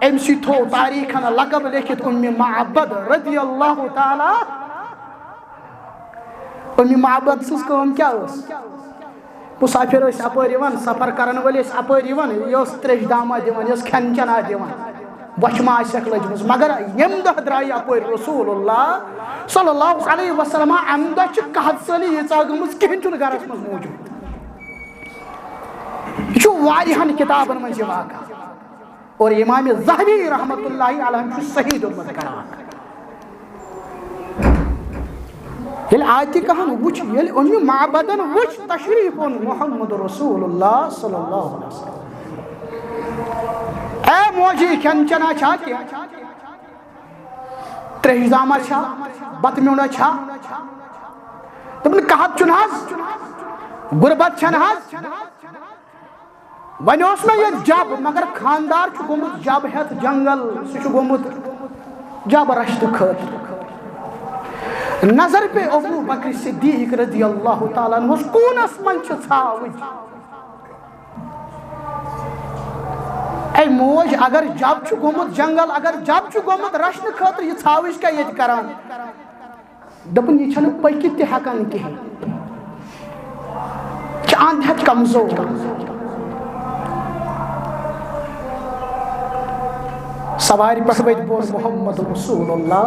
أمۍ سٕے تھوٚو تاریٖخن لقب لیکھِتھ معبد رضی اللہ تعالیٰ معبد سٕنٛز کٲم کیٛاہ ٲس مسافر ٲسۍ اپٲرۍ یِوان سفر کرن وٲلۍ ٲسۍ اپٲرۍ یِوان یہِ ٲس تریش داما دِوان یہِ ٲس کھٮ۪ن چٮ۪نا دِوان بۄچھِ ما آسٮ۪کھ لٔجمٕژ مگر ییٚمہِ دۄہ درٛایہِ اپٲرۍ رسول اللہ صلی اللہ علیہ وسلم امہِ دۄہ چھِ قحط سٲلی ییٖژاہ گٔمٕژ کِہیٖنۍ چھُنہٕ گرس منٛز موٗجوٗد یہِ چھُ واریاہن کِتابن منٛز یہِ واقعہ اور امام ذہبی رحمۃ اللہ علیہ چھُ صحیح دوٚپمُت کران ییٚلہِ عاتِقہن وٕچھ ییٚلہِ معبدن وٕچھ تشریٖف اوٚن محمد رسول اللہ صلی اللہ علیہ وسلم اے موجی کھٮ۪ن چٮ۪نا چھا کینٛہہ تریش داما چھا بتہٕ میوٗنٛڈا چھا دوٚپُن قحط چھُنہٕ حظ غُربت چھنہٕ حظ وۄنۍ اوس مےٚ ییٚتہِ جب مگر خاندار چھُ گوٚمُت جب ہٮ۪تھ جنگل سُہ چھُ گوٚمُت جب رچھنہٕ خٲطرٕ نظر پہ ابو بکر صدیق رضی اللہ تعالیٰ عنہ کوٗنس منٛز چھِ ژھاوٕج اے موج اگر جب چھُ گوٚمُت جنگل اگر جب چھُ گوٚمُت رچھنہٕ خٲطرٕ یہِ ژھاوٕج کیٛاہ ییٚتہِ کران دوٚپُن یہِ چھنہٕ پٔکِتھ تہِ ہٮ۪کان کِہیٖنۍ چھِ اند ہٮ۪تھ کمزور سوارِ پٮ۪ٹھ ؤتھۍ بوٚن محمد رسول اللہ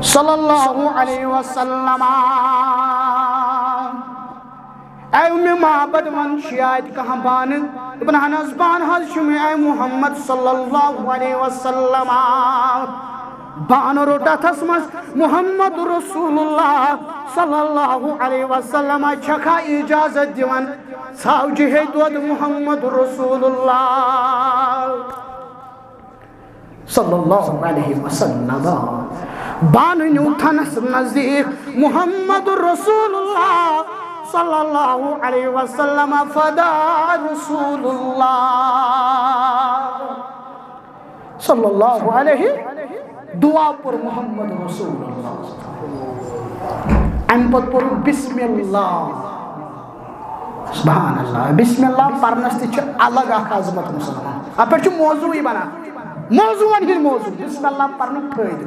صلی اللہ علیہ وسلم اے معبد ون شاید کہاں بان ابن حنس بان حض شمی اے محمد صلی اللہ علیہ وسلم بان روٹتھس مز محمد رسول اللہ صلی اللہ علیہ وسلم چھکھا اجازت دیوان ژھاوجہِ ہے دود محمد رسول اللہ صلی اللہ علیہ وسلم بان نیو تھنس نزدیک محمد رسول اللہ صلی اللہ علیہ وسلم فدا رسول اللہ صلی اللہ علیہ دعا پر محمد رسول اللہ امپت پر بسم اللہ سبحان اللہ بسم اللہ پرنس تچ الگ اخ عظمت مسلمان اپر چھ موضوع ہی بنا موضوع بسم اللہ پرنک فائدہ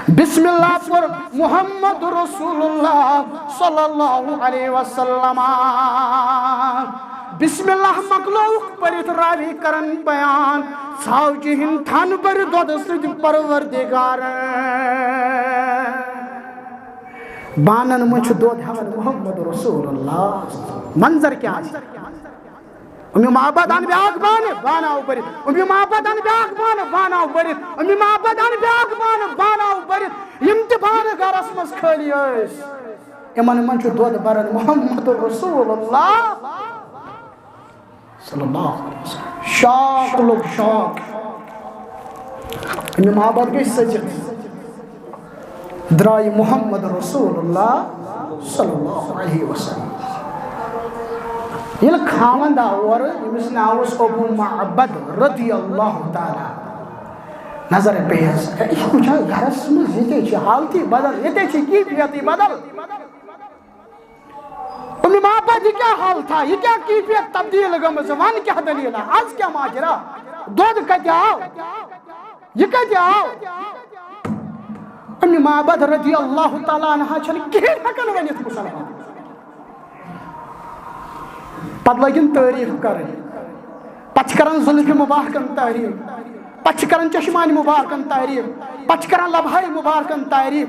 بسم اللہ پر محمد رسول اللہ صلی اللہ علیہ وسلم بسم اللہ مقلوق پرت راوی کرن بیان ژھاوجہِ ہن تھن بر دود سۭتۍ پروردگار بانن منٛز چھُ دۄد ہٮ۪وان محمد رسول اللہ منظر کیٛاہ چھِ امی محبت ان بیاکھ بانہٕ باناو بٔرِتھ امی محبت ان بیاکھ بانہٕ باناو بٔرِتھ امی محبت ان بیاکھ بانہٕ باناو بٔرِتھ یِم تہِ بانہٕ گرس منٛز خٲلی ٲسۍ یِمن منٛز چھُ دۄد بران محمد رسول اللہ صلی اللہ علیہ وسلم شوق لوگ شوق امی محبت گئی سجد درائی محمد رسول اللہ صلی اللہ علیہ وسلم یہ خاوند اور یمس ناو ابو معبد رضی اللہ تعالی نظر پیش یہ کچھ گھرس مز یہ حالتی بدل یہ کیفیتی بدل امی محبت یہ کیا حال تھا یہ کیا کیفیت تبدیل گمز ون کیا دلیل آج کیا ماجرا دودھ کتہ آو یہ کتہ آو امی محبت رضی اللہ تعالیٰ عنہ چھن کہیں ہکن ونیت مسلمان پتہ لگن تعریف کرن پتہ کرن زلف مبارکن تعریف پتہ کرن چشمان مبارکن تعریف پتہ کرن لبھائی مبارکن تعریف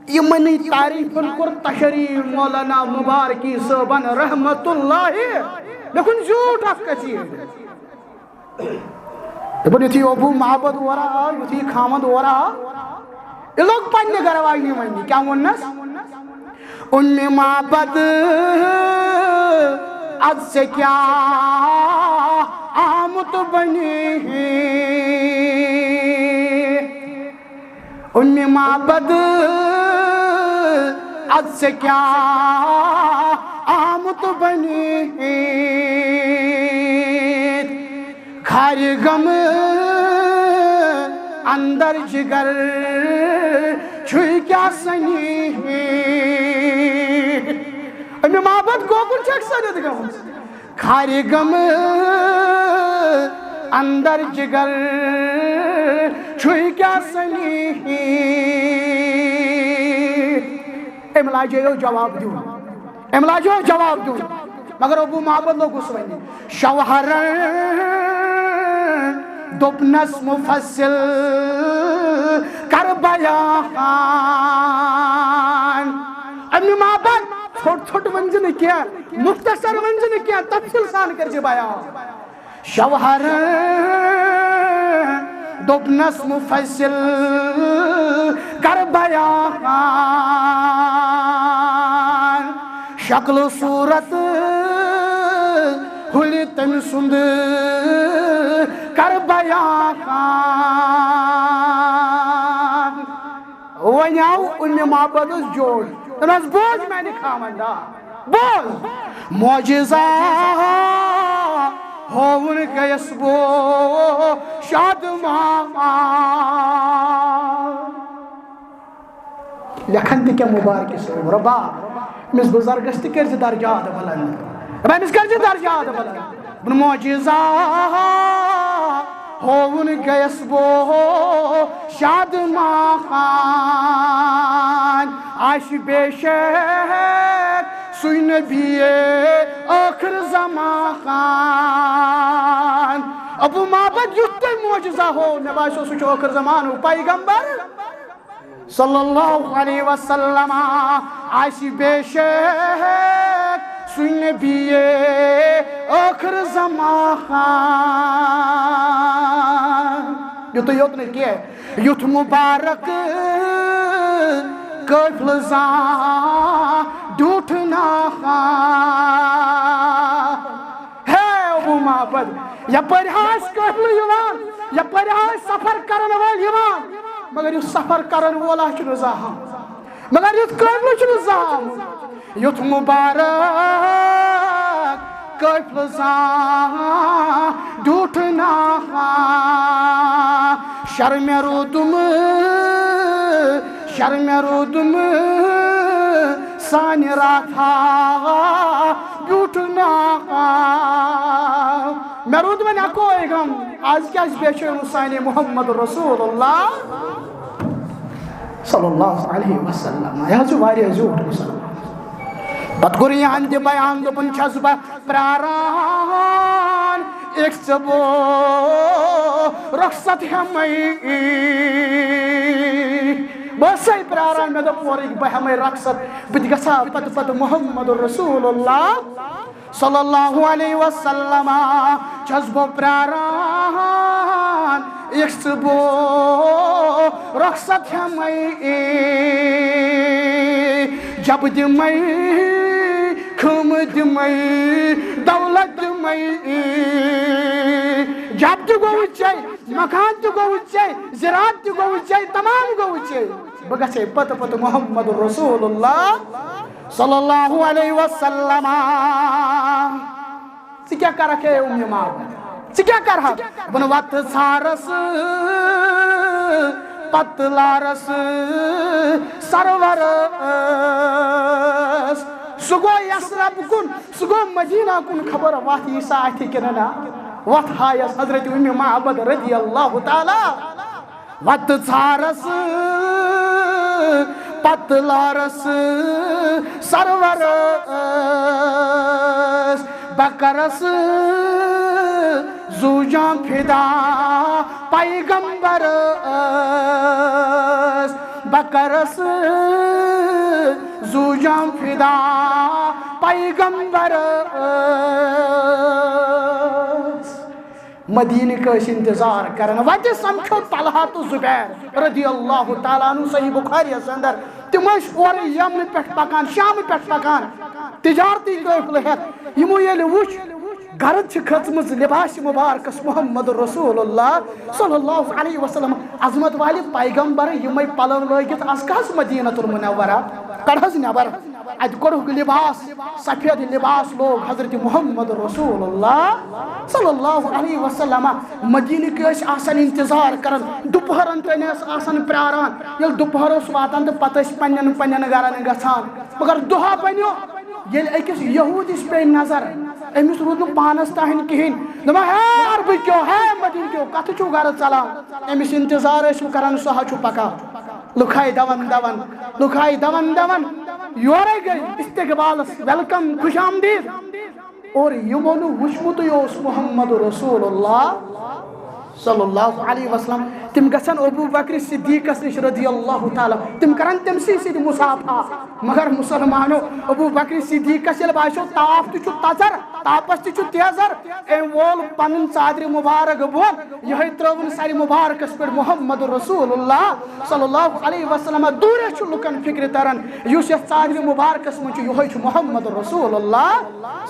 یمنی تعریفن کر تشریح مولانا مبارکی صاحبن رحمت اللہ لیکن جھوٹ اف کثیر دپن یتھی ابو محبت ورا یتھی خامد ورا یہ لوگ پنہ گھر واجنی وننی کیا ونس امی محبت از سے کیا آمت بنی امی محبت از سے کیا آمت بنی کھاری غم اندر جگر چھوئی کیا سنی امی محبت گوبر چک سنید گم کھاری غم اندر جگر چھوئی کیا سنی املاجے جواب دیو املاجے جواب دیو مگر ابو محبت لوگ اس ونی شوہر دوپنس مفصل کر بیان امی محبت چھوٹ چھوٹ ونجن کیا مختصر ونجن کیا تفصیل سان کر جی بیان شوہر دوپنس مفصل کر بیان شکل صورت ہولی تم سند کر بیان ونیاو امی محبت اس جوڑ تناز بوجھ میں نے خامندہ بوجھ معجزہ ہون گیس بو شاد مامان لکھن تھی کیا مبارکی سے ربا مس بزرگس تھی کرزی درجات بلند ربا مس کرزی درجات بلند بن معجزہ ہون گیس بو شاد مامان عاش بے شک سوئی نبی آخر زمان ابو محبت یوتے معجزہ ہو نباشو سوچو آخر زمان ہو پیغمبر صلی اللہ علیہ وسلم عاشی بے شک سوئی نبی آخر زمان یہ تو یوت نے کیا ہے یُتھ مبارک قٲفلہٕ زان ڈیوٗٹھ نا ہے ابو محبت یپٲرۍ آسہِ قٲفلہٕ یِوان یپٲرۍ آسہِ سفر کرن وول یِوان مگر یُس سفر کرن وول چھُنہٕ زانٛہہ مگر یُتھ قٲفلہٕ چھُنہٕ زانٛہہ آمُت یُتھ مبارک قٲفلہٕ زان ڈیوٗٹھ نا شرمہِ روٗدُم سانہِ راتھا بیوٗٹھ نا مےٚ روٗد وۄنۍ اکوے غم آز کیٛازِ بیچھٲوٕ سانہِ محمد رسول اللہ صلی اللہ علیہ وسلم یہِ حظ چھُ واریاہ زیوٗٹھ مُسلمان پتہٕ کوٚر یِہن تہِ بیان دوٚپُن چھَس بہٕ پرٛاران ایک ژٕ بو رۄخصت ہٮ۪مَے بہٕ ٲسَے پرٛاران مےٚ دوٚپ اورٕکۍ بہٕ ہٮ۪مَے رۄخصت بہٕ تہِ گژھٕ ہا پتہٕ محمد رسول اللہ صلی اللہ علیہ وسلم چھَس بہٕ پرٛاران ایک ژٕ بو رۄخصت ہٮ۪مَے جب دِمَے خٲمہٕ دِمَے دولت دِمَے جب تہِ گوٚوُے ژےٚ مکان تہِ گوٚوُے ژےٚ زِراعت تہِ گوٚوُے ژےٚ تمام گوٚوُے ژےٚ بہٕ گژھے پتہٕ محمد رسول اللہ صلی اللہ علیہ وسلم ژٕ کیٛاہ کرکھ ہے اُمہِ محبت ژٕ کیٛاہ کرہکھ بہٕ نہٕ وَتہٕ ژھارس پتہٕ لارس سرورس سُہ گوٚو یثرب کُن سُہ گوٚو مدینہ کُن خبر وَتھ یی سا اَتھِ کِنہٕ نہ وَتھ ہایس حضرت اُمہِ محبت رضی اللہ تعالیٰ وَتہٕ ژھارس پتہٕ لارس سرورس بہٕ کرس زوٗ جان فِدا پیغمبرس بہٕ کرس زوٗ جان فِدا پیغمبرس مدینٕکۍ ٲسۍ انتظار کران وتہِ سمکھیو طلحہ تہٕ زُبیر رضی اللہ تعالیٰ عنہ صحیح بخاریَس اندر تِم ٲسۍ اورٕ یمنہٕ پٮ۪ٹھ پکان شامہٕ پٮ۪ٹھ پکان تجارتی قٲفلہٕ ہٮ۪تھ یِمو ییٚلہِ وُچھ گرد چھِ کھٔژمٕژ لباس مبارکس محمد رسول اللہ صلی اللہ علیہ وسلم عظمت والہِ پیغمبر یِمے پلو لٲگِتھ آز کھس مدینۃ المنورہ کڑہس نٮ۪بر اتہِ کوٚرُکھ لباس سفید لباس لوگ حضرت محمد رسول اللہ صلی اللہ علیہ وسلم مدینٕکۍ ٲسۍ آسان انتظار کران دُپہرن تانۍ ٲسۍ آسان پراران ییٚلہِ دُپہر اوس واتان تہٕ پتہٕ ٲسۍ پننٮ۪ن گرن گژھان مگر دۄہا بنیو ییٚلہِ أکِس یہوٗدِس پیٚیہِ نظر أمِس روٗد نہٕ پانس تانۍ کِہینۍ دپان ہے عربہٕ کیو ہے مدیٖنہٕ کیو کتھٕ چھُو گرٕ ژلان أمِس انتظار ٲسۍ کران سُہ حظ چھُ پکان لُکھ آیہِ دون یورے گٔے استقبالس ویلکم خوش آمدید اور یِمو نہٕ وٕچھمُتٕے اوس محمد رسول اللہ صلی اللہ علیہ وسلم تِم گژھن ابو بکر صدیقس نش رضی اللہ تعالیٰ تِم کرن تٔمسٕے سۭتۍ مُصافحہ مگر مُسلمانو ابو بکر صدیقس ییٚلہِ باسیو تاپھ تہِ چھُ تژر تاپس تہِ چھُ تیزر أمۍ وول پنُن ژادرِ مُبارک بۄن یِہے ترٲوٕن سرِ مُبارکس پٮ۪ٹھ محمد رسول اللہ صلی اللہ علیہ وسلم دوٗرے چھُ لُکن فکرِ تران یُس یتھ ژادرِ مُبارکس منٛز چھُ یِہوے چھُ محمد رسول اللہ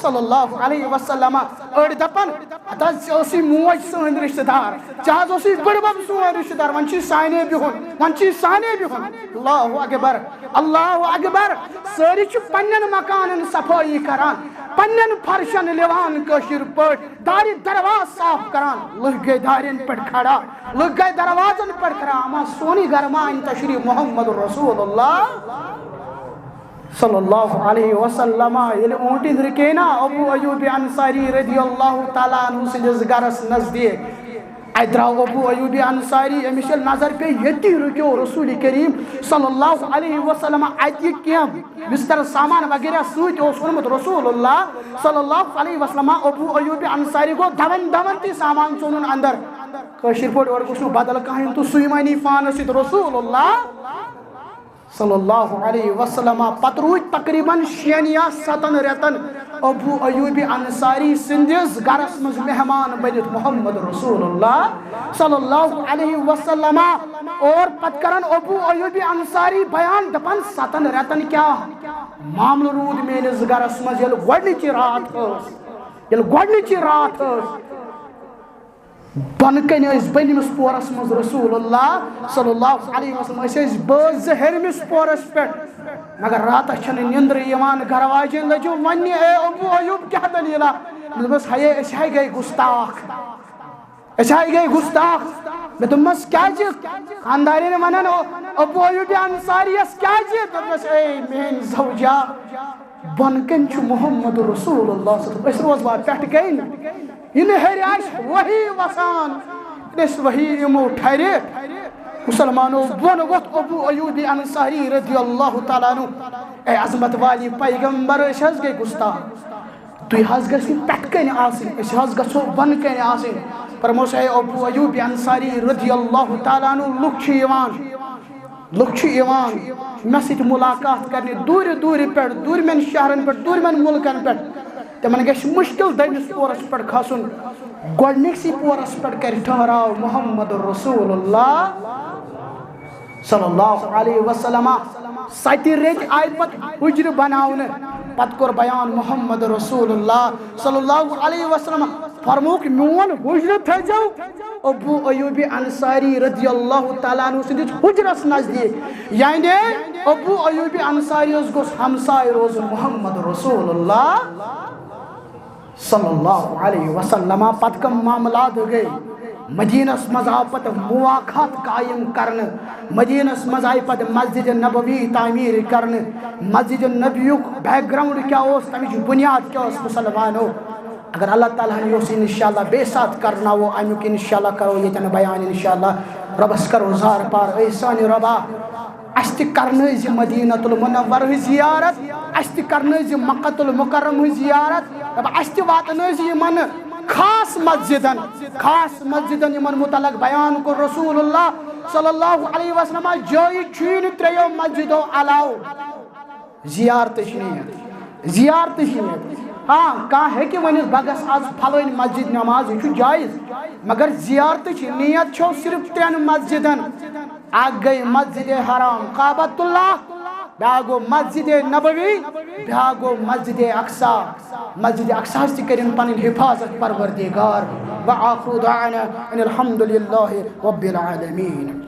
صلی اللہ علیہ وسلم أڑۍ دپان ہتہٕ حظ ژےٚ ٲسٕے موج سٲنۍ رشتہٕ دار ژےٚ حظ اوسُے بٕڈبب سون رشتہٕ دار وۄنۍ چھُے سانے بِہُن اللہ اکبر اللہ اکبر سٲری چھِ پننٮ۪ن مکانن صفٲیی کران پننٮ۪ن فرشن لِوان کٲشِر پٲٹھۍ دارِ درواز صاف کران لُکھ گٔے دارٮ۪ن پٮ۪ٹھ کھڑا لُکھ گٔے دروازن پٮ۪ٹھ کھڑا اما سونٕے گرٕ ما اَنہِ تشریٖف محمد رسول اللہ صلی اللہ علیہ وسلم ییٚلہِ اوٗنٛٹِنۍ رُکے نا ابو ایوٗبِ انصاری رضی اللہ تعالیٰ عنہ سٕنٛدِس گرس نزدیٖک اتہِ درٛاو ابو ایوٗبِ انصاری أمِس ییٚلہِ نظر پیٚیہِ ییٚتی رُکیو رسول کریم صلی اللہ علیہ وسلم اتہِ کینٛہہ بستر سامان وغیرہ سۭتۍ اوس اوٚنمُت رسول اللہ صلی اللہ علیہ وسلم ابو ایوٗبِ انصاری گوٚو دون تہِ سامان ژوٚنُن اندر کٲشِر پٲٹھۍ اورٕ گوٚژھ نہٕ بدل کانٛہہ تہٕ سُے وَنی پانس سۭتۍ رسول اللہ صلی اللہ علیہ وسلم پتہٕ روٗدۍ تقریٖباً 6 یا 7 رٮ۪تن ابو ایوب انصاری سندس گرس مز مہمان بنت محمد رسول اللہ صلی اللہ علیہ وسلم اور پت کرن ابو ایوب انصاری بیان دپان 7 رتن کیا معاملہ رود میرس گرس مز یل گوڈنچی رات بن کن بنمس پورس مز رسول اللہ صلی اللہ علیہ وسلم باز ہرمس پورس پہ مگر رات چھن نندر یوان گھر واجن لجو ونی اے ابو ایوب کیا دلیلہ بس ہے اس ہے گئی گستاخ میں دمس کیا جی خانداری نے منن ابو ایوب انصاری اس کیا جی بس اے مین زوجہ بن کن چھ محمد رسول اللہ صلی اللہ علیہ وسلم اس روز بات پٹھ گئی یہ ہر آش وہی وسان اس وہی امو ٹھہرے مسلمانوں بن وقت ابو ایوب انصاری رضی اللہ تعالیٰ عنہ اے عظمت والی پیغمبر اس حض گئی گستاخ تو یہ حض گئی پٹھ کن آسن اس حض گسو بن کن آسن پر موسیٰ ابو ایوب انصاری رضی اللہ تعالیٰ عنہ لکھ چھ ایوان میں سیت ملاقات کرنے دور پر دور من شہرن پر دور من ملکن پر تمن گش مشکل دنس پورس پر کھسن گوڈنکسی پورس پر کر ٹھہراو محمد رسول اللہ صلی اللہ علیہ وسلم 7 ریت آئی پت حجر بناون پت کور بیان محمد رسول اللہ صلی اللہ علیہ وسلم فرموک میون حجر تھجو ابو ایوب انصاری رضی اللہ تعالیٰ عنہ سندس حجرس نزدیک یعنی ابو ایوب انصاری اس گوس ہمسائے روز محمد رسول اللہ صلی اللہ علیہ وسلم پت کم معاملات گئے مدینس مزا پت مواقعات قائم کرن مدینس مزا پت مسجد نبوی تعمیر کرن مسجد نبی بیک گراؤنڈ کیا اس تمچ بنیاد کیا اس مسلمانوں اگر اللہ تعالیٰ نے اس انشاءاللہ بے ساتھ کرنا وہ امیک انشاءاللہ کرو یہ تن بیان انشاءاللہ ربس کرو زار پار احسان ربا اشت کرنے زی مدینۃ المنور زیارت اشت کرنے زی مکۃ المکرم زیارت اشت واتنے زی من خاص مسجدن یمن متعلق بیان کو رسول اللہ صلی اللہ علیہ وسلم جوئی چھین تریو مسجدو علاو زیارت شنیت ہاں کہاں ہے کہ ونیس بگس آج پھلوین مسجد نماز یہ جائز مگر زیارت نیت چھو صرف 3 مسجدن آگ گئی مسجد حرام کعبۃ اللہ بیاگو مسجد نبوی بیاگو مسجد اقصا سے کرن پنن حفاظت پروردگار وآخر دعوانا ان الحمد للہ رب العالمین